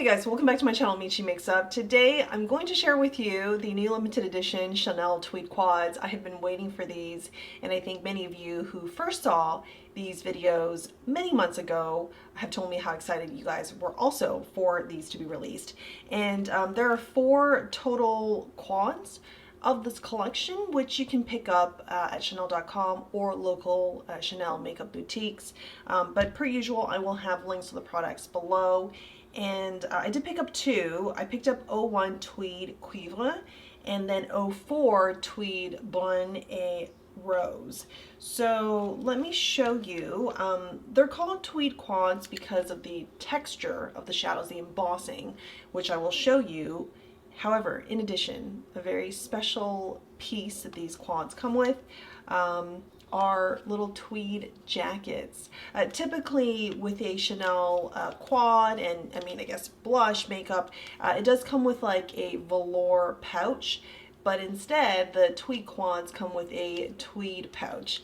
Hey guys, welcome back to my channel, Michi Makes Up. Today I'm going to share with you the new limited edition Chanel Tweed Quads. I have been waiting for these, and I think many of you who first saw these videos many months ago have told me how excited you guys were also for these to be released. And there are 4 total quads of this collection, which you can pick up at Chanel.com or local Chanel makeup boutiques. But per usual, I will have links to the products below. And I did pick up 2. I picked up 01 Tweed Cuivre and then 04 Tweed Brun et Rose. So let me show you. They're called Tweed Quads because of the texture of the shadows, the embossing, which I will show you. However, in addition, a very special piece that these quads come with are little tweed jackets. Typically with a Chanel quad and I guess blush makeup, it does come with like a velour pouch, but instead the tweed quads come with a tweed pouch.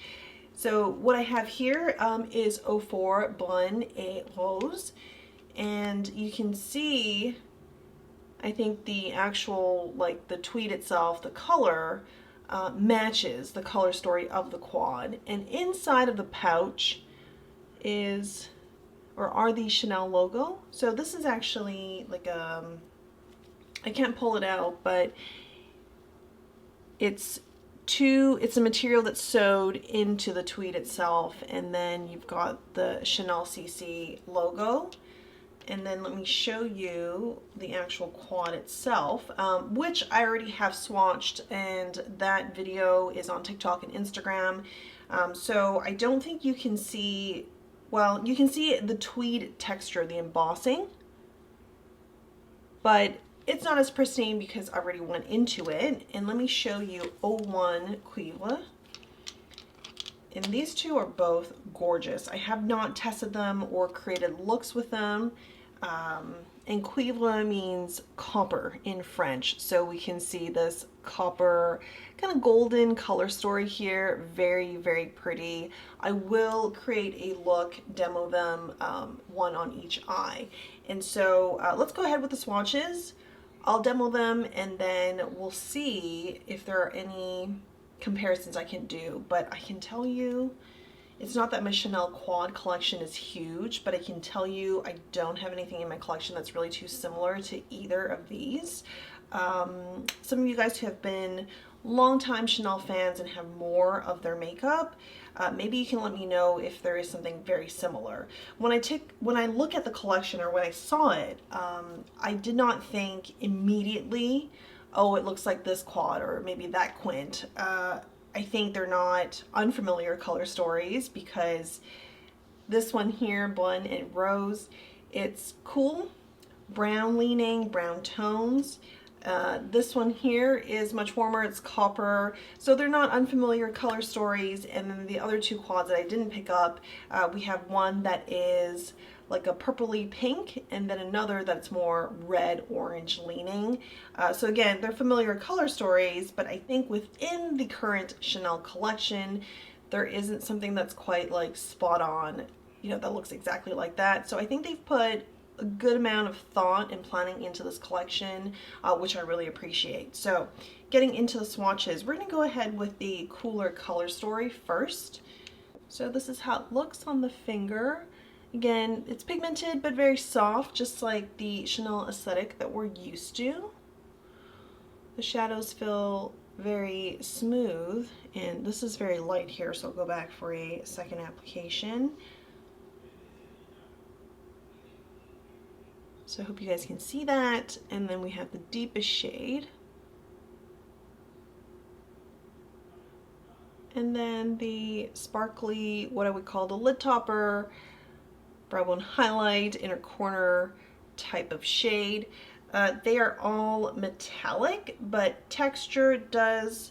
So what I have here is 04 Brun et Rose, and you can see, I think the actual, like the tweed itself, the color matches the color story of the quad. And inside of the pouch is, or are the Chanel logo. So this is actually like I can't pull it out, but it's a material that's sewed into the tweed itself, and then you've got the Chanel CC logo. And then let me show you the actual quad itself, which I already have swatched, and that video is on TikTok and Instagram. So I don't think you can see, well, you can see the tweed texture, the embossing, but it's not as pristine because I already went into it. And let me show you 01 Cuivre. And these two are both gorgeous. I have not tested them or created looks with them. And cuivre means copper in French. So we can see this copper kind of golden color story here. Very, very pretty. I will create a look, demo them, one on each eye. And so let's go ahead with the swatches. I'll demo them and then we'll see if there are any comparisons I can do. But I can tell you, it's not that my Chanel quad collection is huge, but I can tell you I don't have anything in my collection that's really too similar to either of these. Some of you guys who have been longtime Chanel fans and have more of their makeup, maybe you can let me know if there is something very similar. When I look at the collection, or when I saw it, I did not think immediately, oh, it looks like this quad or maybe that quint. I think they're not unfamiliar color stories, because this one here, Brun and Rose, it's cool, brown leaning, brown tones. This one here is much warmer, it's copper, so they're not unfamiliar color stories. And then the other 2 quads that I didn't pick up, we have one that is like a purpley pink, and then another that's more red orange leaning. So again, they're familiar color stories, but I think within the current Chanel collection, there isn't something that's quite like spot on, you know, that looks exactly like that. So I think they've put a good amount of thought and planning into this collection, which I really appreciate. So getting into the swatches, we're gonna go ahead with the cooler color story first. So this is how it looks on the finger. Again, it's pigmented but very soft, just like the Chanel aesthetic that we're used to. The shadows feel very smooth, and this is very light here, so I'll go back for a second application. So I hope you guys can see that. And then we have the deepest shade. And then the sparkly, what I would call the lid topper, brow bone highlight, inner corner type of shade. They are all metallic, but texture does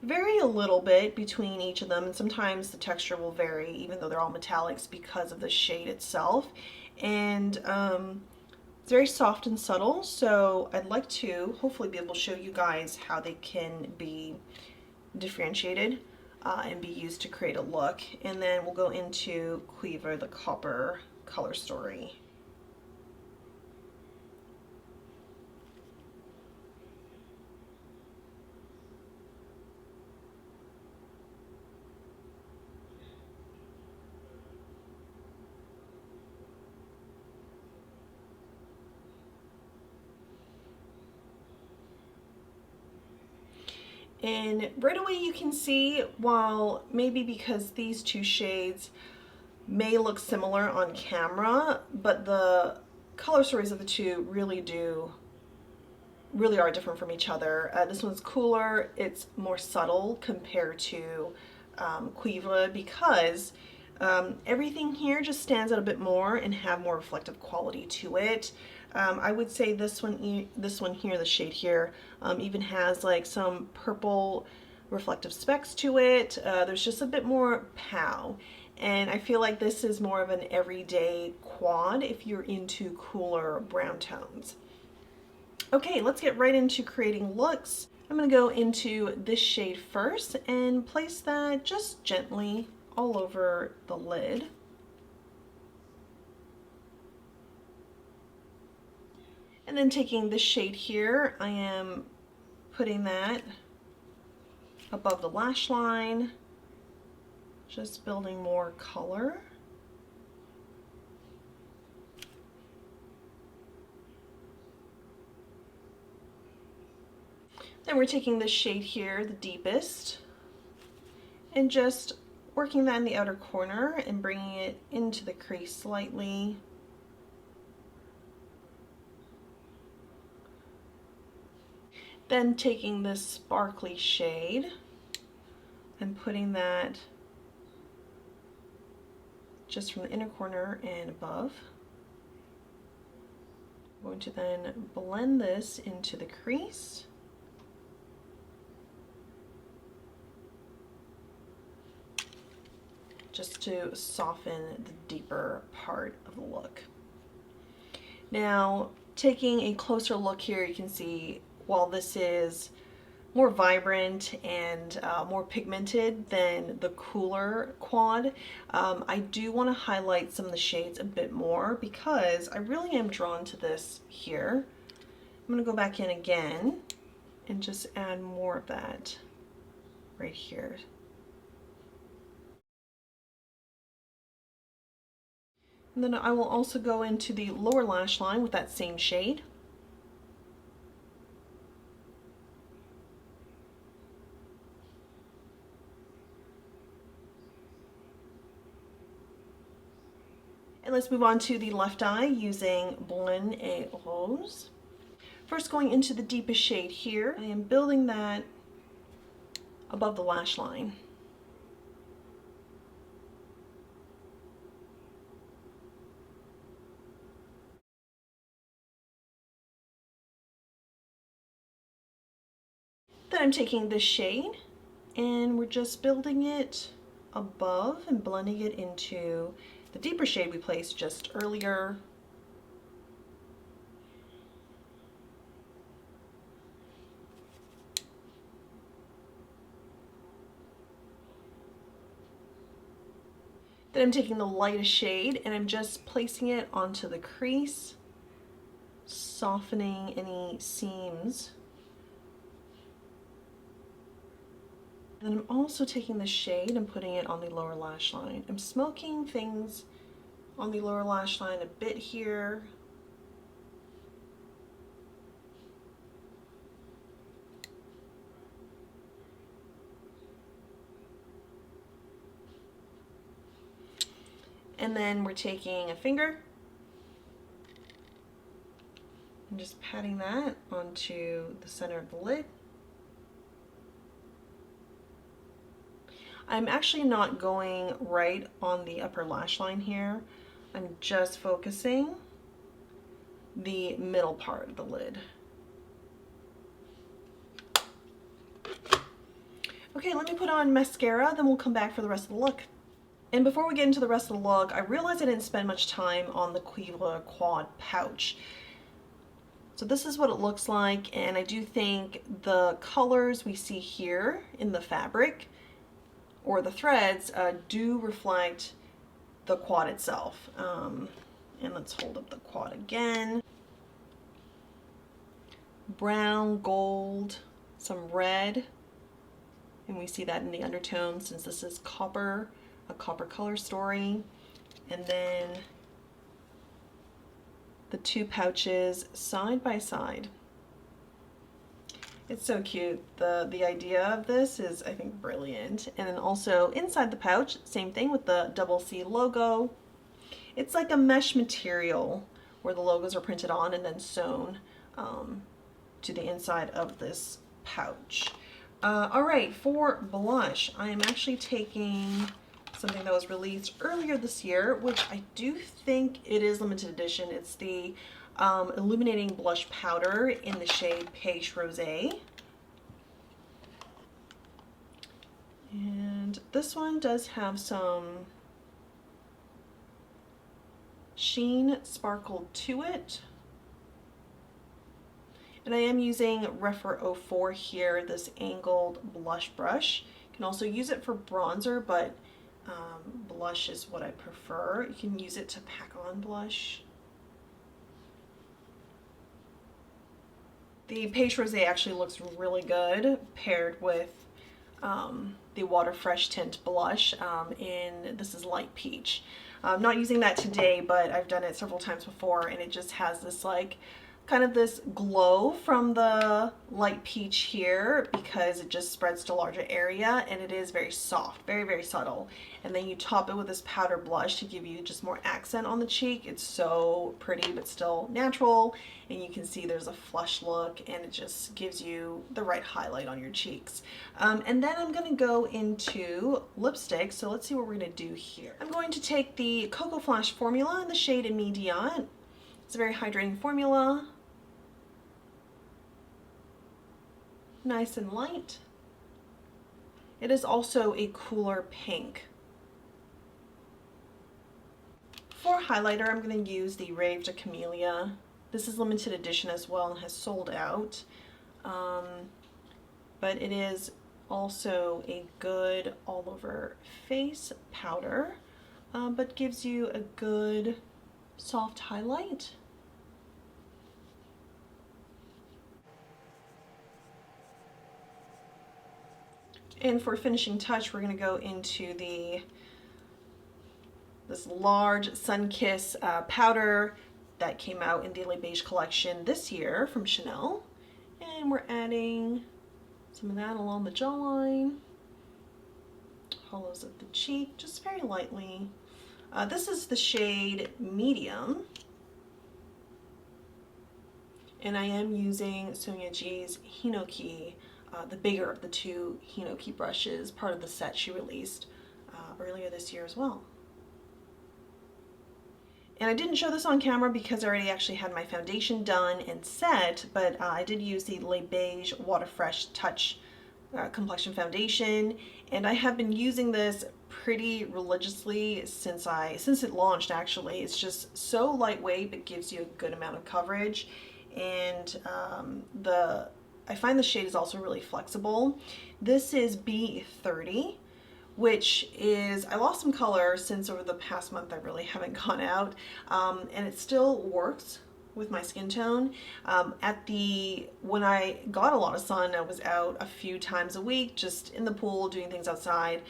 vary a little bit between each of them, and sometimes the texture will vary even though they're all metallics because of the shade itself. And it's very soft and subtle, so I'd like to hopefully be able to show you guys how they can be differentiated and be used to create a look. And then we'll go into Cuivre, the copper color story. And right away you can see, while maybe because these two shades may look similar on camera, but the color stories of the two really are different from each other. This one's cooler, it's more subtle compared to Cuivre, because everything here just stands out a bit more and have more reflective quality to it. I would say this one here, the shade here, even has like some purple reflective specks to it. There's just a bit more pow. And I feel like this is more of an everyday quad if you're into cooler brown tones. Okay, let's get right into creating looks. I'm going to go into this shade first and place that just gently all over the lid. And then taking this shade here, I am putting that above the lash line, just building more color. Then we're taking this shade here, the deepest, and just working that in the outer corner and bringing it into the crease slightly. Then taking this sparkly shade and putting that just from the inner corner and above. I'm going to then blend this into the crease. Just to soften the deeper part of the look. Now, taking a closer look here, you can see while this is more vibrant and more pigmented than the cooler quad, I do want to highlight some of the shades a bit more because I really am drawn to this here. I'm going to go back in again and just add more of that right here. And then I will also go into the lower lash line with that same shade. And let's move on to the left eye using Brun et Rose. First, going into the deepest shade here, I am building that above the lash line. Then I'm taking this shade and we're just building it above and blending it into the deeper shade we placed just earlier. Then I'm taking the lightest shade and I'm just placing it onto the crease, softening any seams. And then I'm also taking the shade and putting it on the lower lash line. I'm smoking things on the lower lash line a bit here. And then we're taking a finger and just patting that onto the center of the lid. I'm actually not going right on the upper lash line here. I'm just focusing the middle part of the lid. Okay, let me put on mascara, then we'll come back for the rest of the look. And before we get into the rest of the look, I realized I didn't spend much time on the Cuivre quad pouch. So this is what it looks like, and I do think the colors we see here in the fabric or the threads do reflect the quad itself. And let's hold up the quad again. Brown, gold, some red, and we see that in the undertone since this is copper, a copper color story. And then the two pouches side by side. It's so cute. The idea of this is, I think, brilliant. And then also inside the pouch, same thing with the double C logo. It's like a mesh material where the logos are printed on and then sewn to the inside of this pouch. All right, for blush, I am actually taking something that was released earlier this year, which I do think it is limited edition. It's the illuminating blush powder in the shade Peach Rosé. And this one does have some sheen sparkle to it. And I am using Rephr 04 here, this angled blush brush. You can also use it for bronzer, but blush is what I prefer. You can use it to pack on blush. The Peach Rosé actually looks really good paired with the Water Fresh tint blush this is light peach. I'm not using that today, but I've done it several times before, and it just has this like kind of this glow from the light peach here because it just spreads to a larger area, and it is very soft, very, very subtle. And then you top it with this powder blush to give you just more accent on the cheek. It's so pretty but still natural, and you can see there's a flush look, and it just gives you the right highlight on your cheeks. And then I'm going to go into lipstick, so let's see what we're going to do here. I'm going to take the Cocoa Flash formula in the shade Immediate. It's a very hydrating formula. Nice and light. It is also a cooler pink. For highlighter, I'm going to use the Rave de Camellia. This is limited edition as well and has sold out. But it is also a good all over face powder, but gives you a good soft highlight. And for finishing touch, we're going to go into this large Sun-Kiss powder that came out in the Le Beige collection this year from Chanel. And we're adding some of that along the jawline, hollows of the cheek, just very lightly. This is the shade Medium. And I am using Sonia G's Hinoki, the bigger of the two Hinoki brushes, part of the set she released earlier this year as well. And I didn't show this on camera because I already actually had my foundation done and set, but I did use the Le Beige Water Fresh Touch Complexion Foundation, and I have been using this pretty religiously since it launched actually. It's just so lightweight but gives you a good amount of coverage, and I find the shade is also really flexible. This is B30, which is, I lost some color since over the past month I really haven't gone out, and it still works with my skin tone. When I got a lot of sun, I was out a few times a week, just in the pool, doing things outside.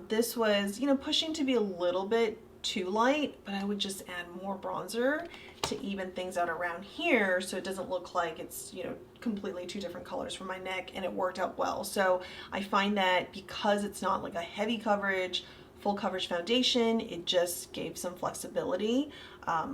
This was, pushing to be a little bit too light, but I would just add more bronzer to even things out around here so it doesn't look like it's, completely two different colors from my neck, and it worked out well. So I find that because it's not like a heavy coverage, full coverage foundation, it just gave some flexibility,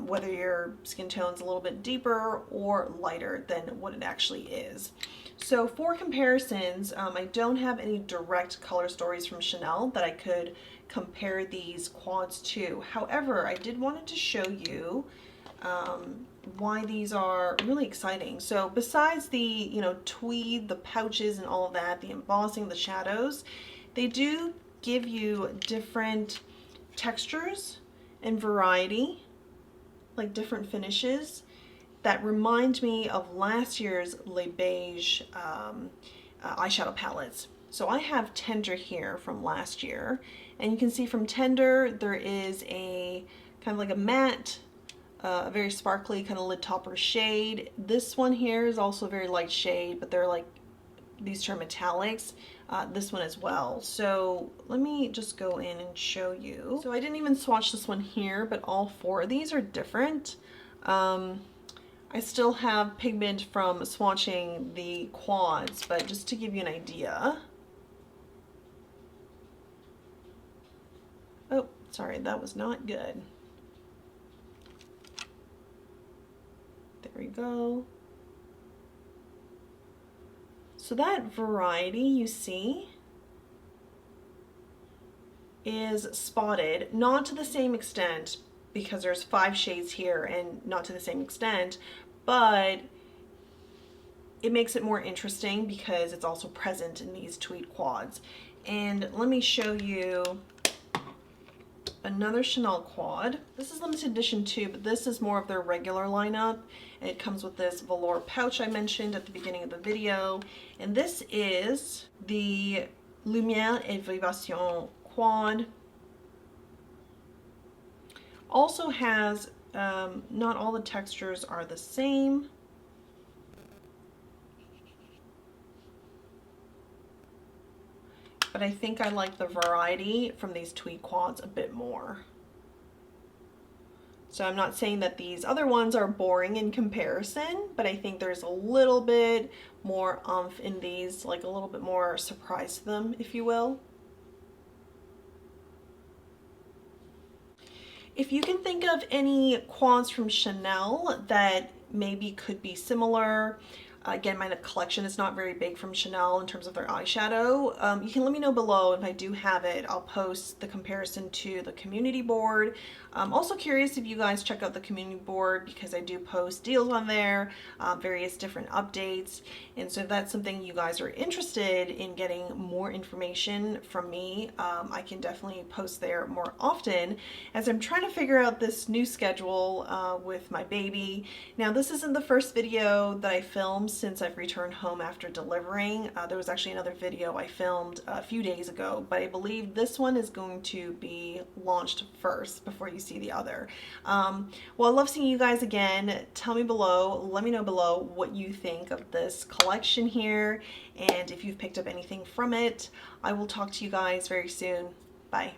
whether your skin tone's a little bit deeper or lighter than what it actually is. So for comparisons, I don't have any direct color stories from Chanel that I could compare these quads to. However, I did wanted to show you why these are really exciting. So besides the tweed, the pouches and all of that, the embossing, the shadows, they do give you different textures and variety, like different finishes that remind me of last year's Le Beige eyeshadow palettes. So I have Tender here from last year, and you can see from Tender there is a kind of like a matte, a very sparkly kind of lid topper shade. This one here is also a very light shade, but they're like, these are metallics. This one as well. So let me just go in and show you. So I didn't even swatch this one here, but all four of these are different. I I still have pigment from swatching the quads, but just to give you an idea. Oh, sorry, that was not good. There we go. So that variety you see is spotted, not to the same extent because there's 5 shades here and not to the same extent, but it makes it more interesting because it's also present in these tweed quads. And let me show you another Chanel quad. This is limited edition too, but this is more of their regular lineup. And it comes with this velour pouch I mentioned at the beginning of the video. And this is the Lumière et Vibration quad. Also has, not all the textures are the same. But I think I like the variety from these tweed quads a bit more. So I'm not saying that these other ones are boring in comparison, but I think there's a little bit more oomph in these, like a little bit more surprise to them, if you will. If you can think of any quads from Chanel that maybe could be similar, again, my collection is not very big from Chanel in terms of their eyeshadow. You can let me know below. If I do have it, I'll post the comparison to the community board. I'm also curious if you guys check out the community board because I do post deals on there, various different updates. And so if that's something you guys are interested in getting more information from me, I can definitely post there more often as I'm trying to figure out this new schedule with my baby. Now, this isn't the first video that I filmed since I've returned home after delivering. There was actually another video I filmed a few days ago, but I believe this one is going to be launched first before you see the other. Well, I love seeing you guys again. Tell me below, let me know below what you think of this collection here and if you've picked up anything from it. I will talk to you guys very soon. Bye.